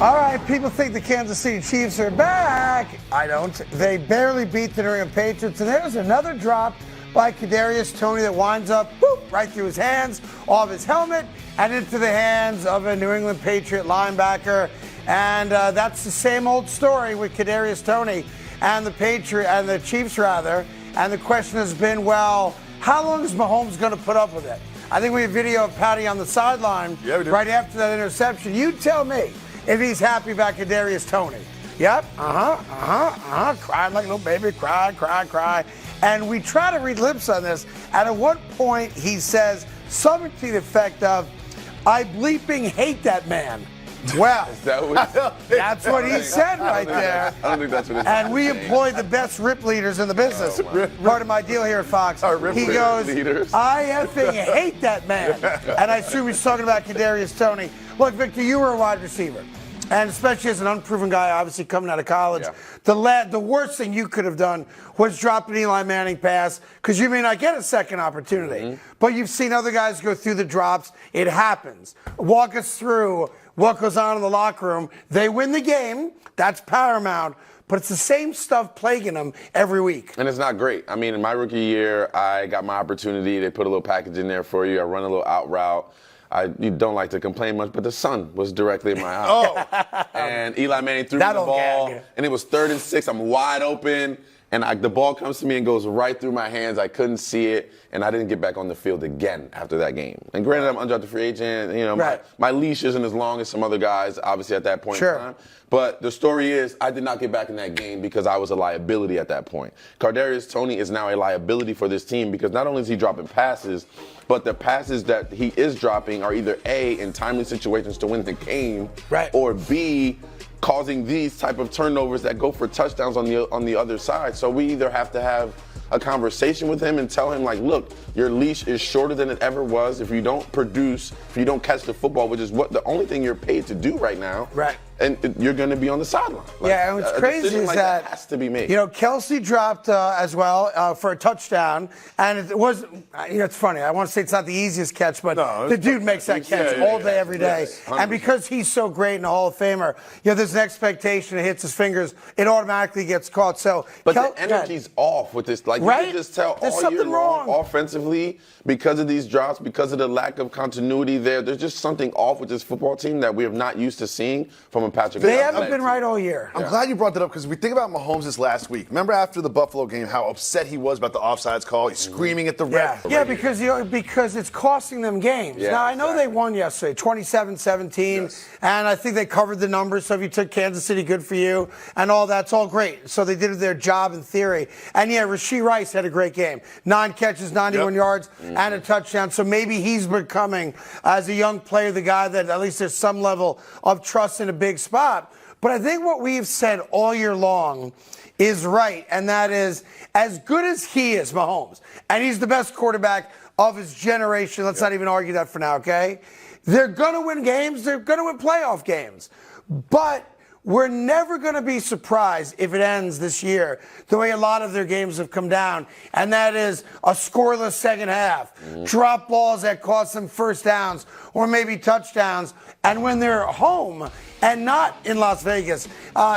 All right, people think the Kansas City Chiefs are back. I don't. They barely beat the New England Patriots, and there's another drop by Kadarius Toney that winds up right through his hands, off his helmet, and into the hands of a New England Patriot linebacker. And that's the same old story with Kadarius Toney and the Chiefs rather. And the question has been, well, how long is Mahomes going to put up with it? I think we have video of Patty on the sideline right after that interception. You tell me if he's happy about Kadarius Toney. Yep, crying like a little baby, cry. And we try to read lips on this, and at one point he says something to the effect of, I bleeping hate that man. Well, that's what he said right there. I don't think that's what it's And we employ the best rip leaders in the business. Part of my deal here at Fox. He goes, I effing hate that man. And I assume he's talking about Kadarius Toney. Look, Victor, you were a wide receiver. And especially as an unproven guy, obviously coming out of college, the worst thing you could have done was drop an Eli Manning pass, because you may not get a second opportunity. But you've seen other guys go through the drops. It happens. Walk us through what goes on in the locker room. They win the game. That's paramount. But it's the same stuff plaguing them every week. And it's not great. I mean, in my rookie year, I got my opportunity. They put a little package in there for you. I run a little out route. You don't like to complain much, but the sun was directly in my eye. And Eli Manning threw me the ball, and it was 3rd and 6. I'm wide open, and the ball comes to me and goes right through my hands. I couldn't see it, and I didn't get back on the field again after that game. And granted, I'm undrafted free agent. You know, my leash isn't as long as some other guys, obviously, at that point in time. But the story is, I did not get back in that game because I was a liability at that point. Kadarius Toney is now a liability for this team because not only is he dropping passes, but the passes that he is dropping are either A, in timely situations to win the game, or B, causing these type of turnovers that go for touchdowns on the other side. So we either have to have a conversation with him and tell him, like, look, your leash is shorter than it ever was. If you don't produce, if you don't catch the football, which is the only thing you're paid to do right now, and you're going to be on the sideline. And what's crazy is that has to be made. You know, Kelsey dropped as well for a touchdown, and it was, it's funny. I want to say it's not the easiest catch, but the dude makes that catch all day, every day. And because he's so great and a Hall of Famer, there's an expectation. It hits his fingers, it automatically gets caught. So, but the energy's off with this. Like, you can just tell there's all year long offensively, because of these drops, because of the lack of continuity there's just something off with this football team that we are not used to seeing from a Patrick. They haven't been right all year. I'm glad you brought that up, because we think about Mahomes this last week. Remember after the Buffalo game, how upset he was about the offsides call? He's screaming at the ref. Because it's costing them games. Now, I know they won yesterday, 27-17, and I think they covered the numbers. So if you took Kansas City, good for you, and all that's all great. So they did their job in theory. And Rashee Rice had a great game. 9 catches, 91 yards, and a touchdown. So maybe he's becoming, as a young player, the guy that at least there's some level of trust in a big spot. But I think what we've said all year long is right, and that is, as good as he is, Mahomes, and he's the best quarterback of his generation, let's not even argue that for now, okay? They're going to win games. They're going to win playoff games. But we're never going to be surprised if it ends this year the way a lot of their games have come down, and that is a scoreless second half, drop balls that cost them first downs or maybe touchdowns, and when they're home and not in Las Vegas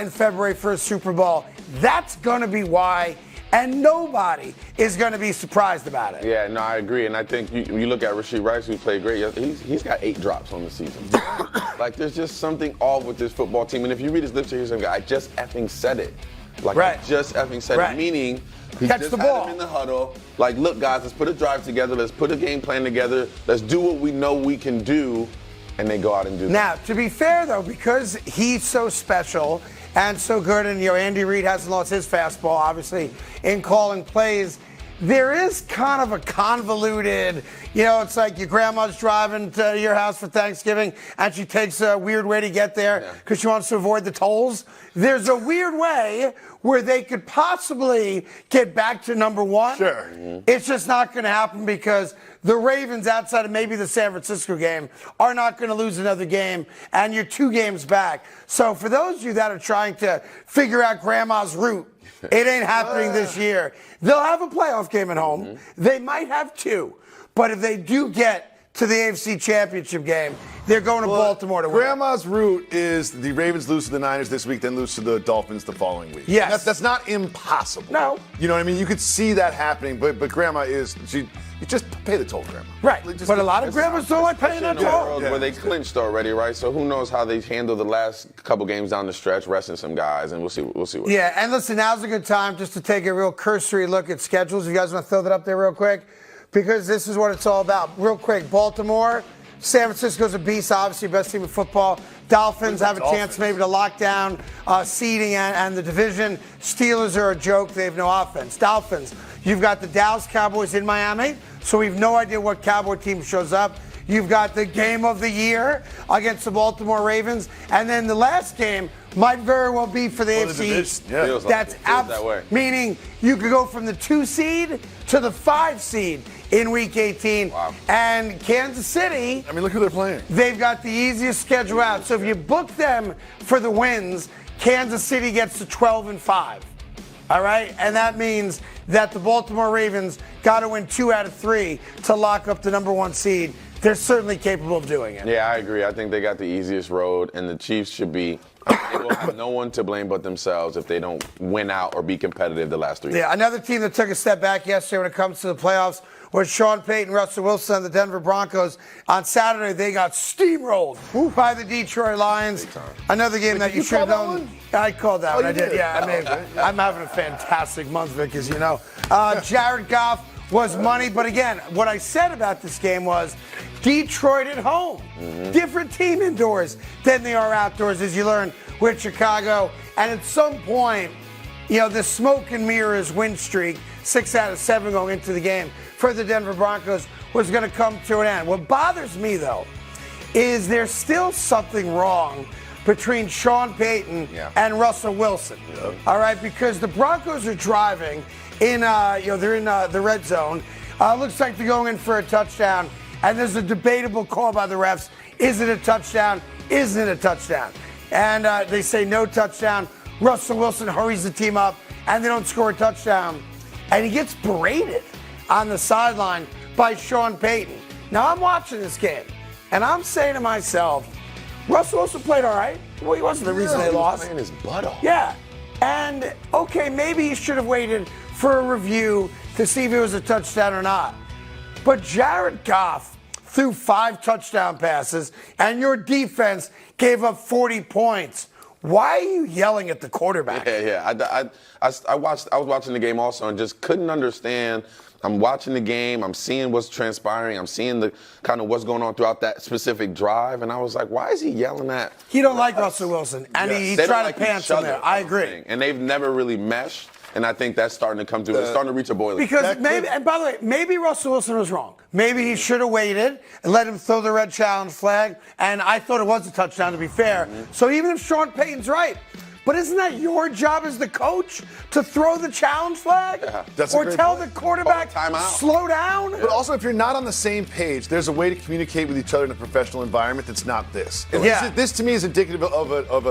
in February for a Super Bowl, that's going to be why. And nobody is going to be surprised about it. Yeah, no, I agree. And I think you look at Rashee Rice, who played great. He's got 8 drops on the season. Like, there's just something off with this football team. And if you read his lips, he's going to go, I just effing said it. Like, I just effing said it. Meaning, he catch just the had ball him in the huddle. Like, look, guys, let's put a drive together. Let's put a game plan together. Let's do what we know we can do. And they go out and do that. Now, to be fair, though, because he's so special and so good, and Andy Reid hasn't lost his fastball, obviously, in calling plays, there is kind of a convoluted, it's like your grandma's driving to your house for Thanksgiving and she takes a weird way to get there because she wants to avoid the tolls. There's a weird way where they could possibly get back to number one. It's just not going to happen because the Ravens, outside of maybe the San Francisco game, are not going to lose another game, and you're 2 games back. So for those of you that are trying to figure out grandma's route, it ain't happening this year. They'll have a playoff game at home. They might have 2. But if they do get to the AFC Championship game. They're going to Baltimore to win. Grandma's route is the Ravens lose to the Niners this week, then lose to the Dolphins the following week. Yes. That's not impossible. No. You know what I mean? You could see that happening, but Grandma you just pay the toll, Grandma. Right. Just But a lot of grandmas don't like paying that In a toll. world where they clinched already, right? So who knows how they handle the last couple games down the stretch, resting some guys, and we'll see what. Yeah, and listen, now's a good time just to take a real cursory look at schedules. You guys want to throw that up there real quick? Because this is what it's all about. Real quick, Baltimore, San Francisco's a beast, obviously best team in football. Dolphins have a chance maybe to lock down seeding and the division. Steelers are a joke. They have no offense. Dolphins, you've got the Dallas Cowboys in Miami, so we have no idea what Cowboy team shows up. You've got the game of the year against the Baltimore Ravens. And then the last game might very well be for the AFC East. Yeah. Feels That's that way. meaning you could go from the 2 seed to the 5 seed in Week 18. Wow. And Kansas City, I mean, look who they're playing. they've got the easiest schedule out. So if you book them for the wins, Kansas City gets to 12-5. All right? And that means that the Baltimore Ravens got to win 2 out of 3 to lock up the number 1 seed. They're certainly capable of doing it. Yeah, I agree. I think they got the easiest road, and the Chiefs should be. They will have no one to blame but themselves if they don't win out or be competitive the last 3 years. Yeah, another team that took a step back yesterday when it comes to the playoffs was Sean Payton, Russell Wilson, and the Denver Broncos. On Saturday, they got steamrolled by the Detroit Lions. Another game that you should have known. I called that one. I did. Yeah, I'm having a fantastic month, Vic, as you know. Jared Goff was money, but again, what I said about this game was Detroit at home. Different team indoors than they are outdoors, as you learn with Chicago. And at some point, you know, the smoke and mirrors win streak, 6 out of 7 going into the game for the Denver Broncos, was going to come to an end. What bothers me, though, is there's still something wrong between Sean Payton and Russell Wilson. All right, because the Broncos are driving in, they're in the red zone. Looks like they're going in for a touchdown, and there's a debatable call by the refs. Is it a touchdown? Isn't it a touchdown? And they say no touchdown. Russell Wilson hurries the team up, and they don't score a touchdown. And he gets berated on the sideline by Sean Payton. Now, I'm watching this game, and I'm saying to myself, Russell Wilson played all right. Well, he wasn't the reason they lost. Playing his butt off. Yeah. And, okay, maybe he should have waited for a review to see if it was a touchdown or not. But Jared Goff threw 5 touchdown passes, and your defense gave up 40 points. Why are you yelling at the quarterback? Yeah. I was watching the game also and just couldn't understand. I'm watching the game. I'm seeing what's transpiring. I'm seeing the kind of what's going on throughout that specific drive. And I was like, why is he yelling at? He don't like Russell Wilson. And he tried to pants him there. I agree. And they've never really meshed. And I think that's starting to come through. It's starting to reach a boiling point. Because maybe, and by the way, maybe Russell Wilson was wrong. Maybe he should have waited and let him throw the red challenge flag. And I thought it was a touchdown, to be fair. So even if Sean Payton's right, but isn't that your job as the coach to throw the challenge flag? That's a or great tell point. the quarterback, slow down? But also, if you're not on the same page, there's a way to communicate with each other in a professional environment that's not this. And this to me is indicative of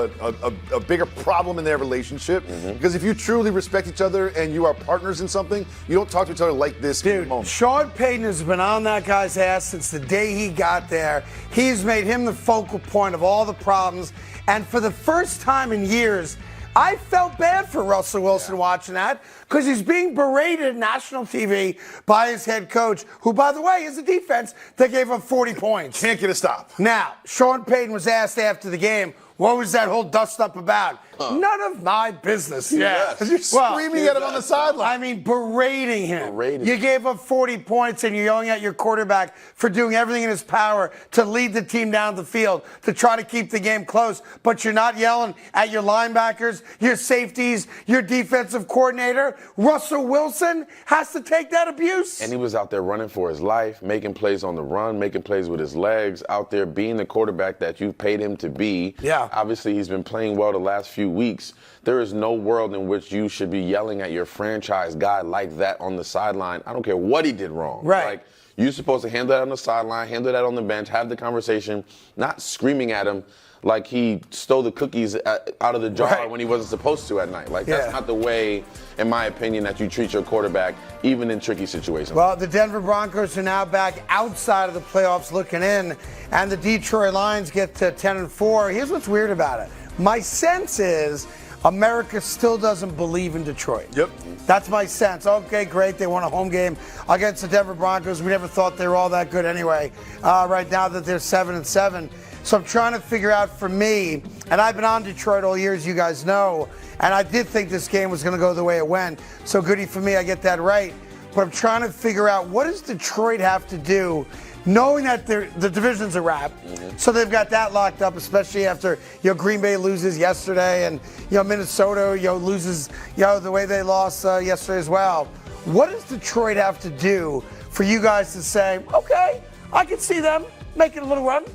a bigger problem in their relationship. Because if you truly respect each other and you are partners in something, you don't talk to each other like this. Dude, Sean Payton has been on that guy's ass since the day he got there. He's made him the focal point of all the problems. And for the first time in years, I felt bad for Russell Wilson watching that because he's being berated on national TV by his head coach, who, by the way, is a defense that gave up 40 points. Can't get a stop. Now, Sean Payton was asked after the game, what was that whole dust-up about? None of my business. Yeah. You're screaming at him on the sideline. I mean, berating him. You gave up 40 points and you're yelling at your quarterback for doing everything in his power to lead the team down the field, to try to keep the game close. But you're not yelling at your linebackers, your safeties, your defensive coordinator. Russell Wilson has to take that abuse. And he was out there running for his life, making plays on the run, making plays with his legs, out there being the quarterback that you paid him to be. Yeah. Obviously, he's been playing well the last few weeks. There is no world in which you should be yelling at your franchise guy like that on the sideline. I don't care what he did wrong. Right. Like, you're supposed to handle that on the sideline, handle that on the bench, have the conversation, not screaming at him like he stole the cookies out of the jar when he wasn't supposed to at night. Like, that's not the way, in my opinion, that you treat your quarterback, even in tricky situations. Well, the Denver Broncos are now back outside of the playoffs looking in, and the Detroit Lions get to 10-4. Here's what's weird about it. My sense is America still doesn't believe in Detroit. Yep. That's my sense. Okay, great. They won a home game against the Denver Broncos. We never thought they were all that good anyway. Right now that they're 7-7. So I'm trying to figure out for me, and I've been on Detroit all year, as you guys know, and I did think this game was going to go the way it went. So goody for me, I get that right. But I'm trying to figure out, what does Detroit have to do, knowing that the division's a wrap? So they've got that locked up, especially after Green Bay loses yesterday, and Minnesota loses the way they lost yesterday as well. What does Detroit have to do for you guys to say, okay, I can see them making a little run?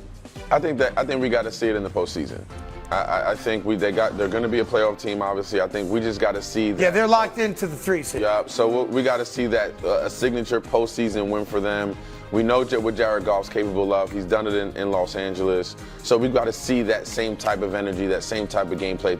I think we got to see it in the postseason. I think they're going to be a playoff team. Obviously, I think we just got to see that. Yeah, they're locked into the 3 seed. Yeah, so we got to see that a signature postseason win for them. We know what Jared Goff's capable of. He's done it in Los Angeles. So we've got to see that same type of energy, that same type of gameplay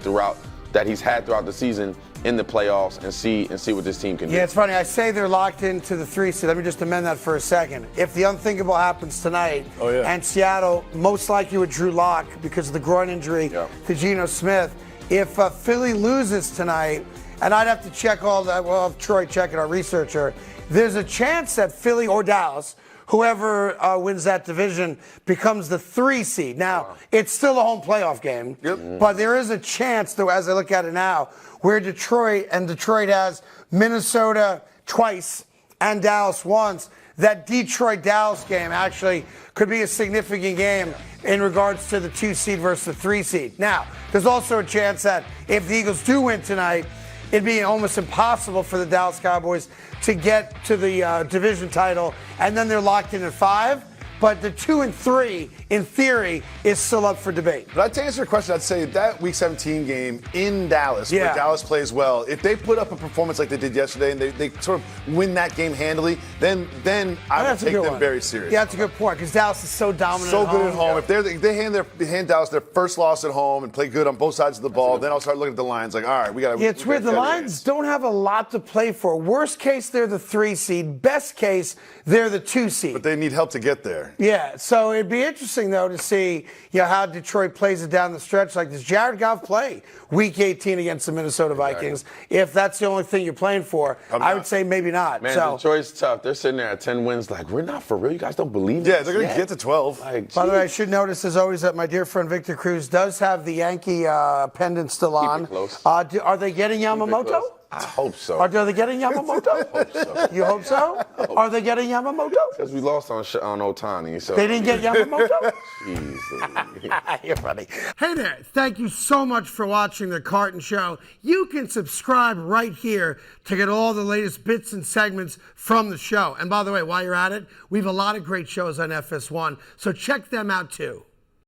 that he's had throughout the season in the playoffs, and see what this team can do. Yeah, it's funny. I say they're locked into the 3 seed. Let me just amend that for a second. If the unthinkable happens tonight, and Seattle most likely with Drew Lock because of the groin injury to Geno Smith, if Philly loses tonight, and I'd have to check all that, we'll have Troy check it, our researcher, there's a chance that Philly or Dallas, whoever wins that division, becomes the 3 seed. Now, it's still a home playoff game, but there is a chance, though, as I look at it now, where Detroit has Minnesota twice and Dallas once, that Detroit-Dallas game actually could be a significant game in regards to the 2 seed versus the 3 seed. Now, there's also a chance that if the Eagles do win tonight, it'd be almost impossible for the Dallas Cowboys to get to the division title, and then they're locked in at 5. But the 2 and 3, in theory, is still up for debate. But to answer your question, I'd say that Week 17 game in Dallas, where Dallas plays well, if they put up a performance like they did yesterday and they sort of win that game handily, then I would take them very seriously. Yeah, that's a good point, because Dallas is so dominant so at good at home. If they hand Dallas their first loss at home and play good on both sides of the ball, then I'll start looking at the Lions like, all right, we got to. Yeah, it's weird. The Lions don't have a lot to play for. Worst case, they're the 3 seed. Best case, they're the 2 seed. But they need help to get there. Yeah, so it'd be interesting, though, to see how Detroit plays it down the stretch. Like, does Jared Goff play Week 18 against the Minnesota Vikings? If that's the only thing you're playing for, I would say maybe not. Man, Detroit's tough. They're sitting there at 10 wins like, we're not for real. You guys don't believe Yeah, they're going to get to 12. By the way, I should notice, as always, that my dear friend Victor Cruz does have the Yankee pendant still on. Keep it close. Are they getting Yamamoto? I hope so. Are they getting Yamamoto? I hope so. You hope so? Are they getting Yamamoto? Because we lost on Ohtani. So. They didn't get Yamamoto? Jeez. You're funny. Hey there. Thank you so much for watching The Carton Show. You can subscribe right here to get all the latest bits and segments from the show. And by the way, while you're at it, we have a lot of great shows on FS1, so check them out too.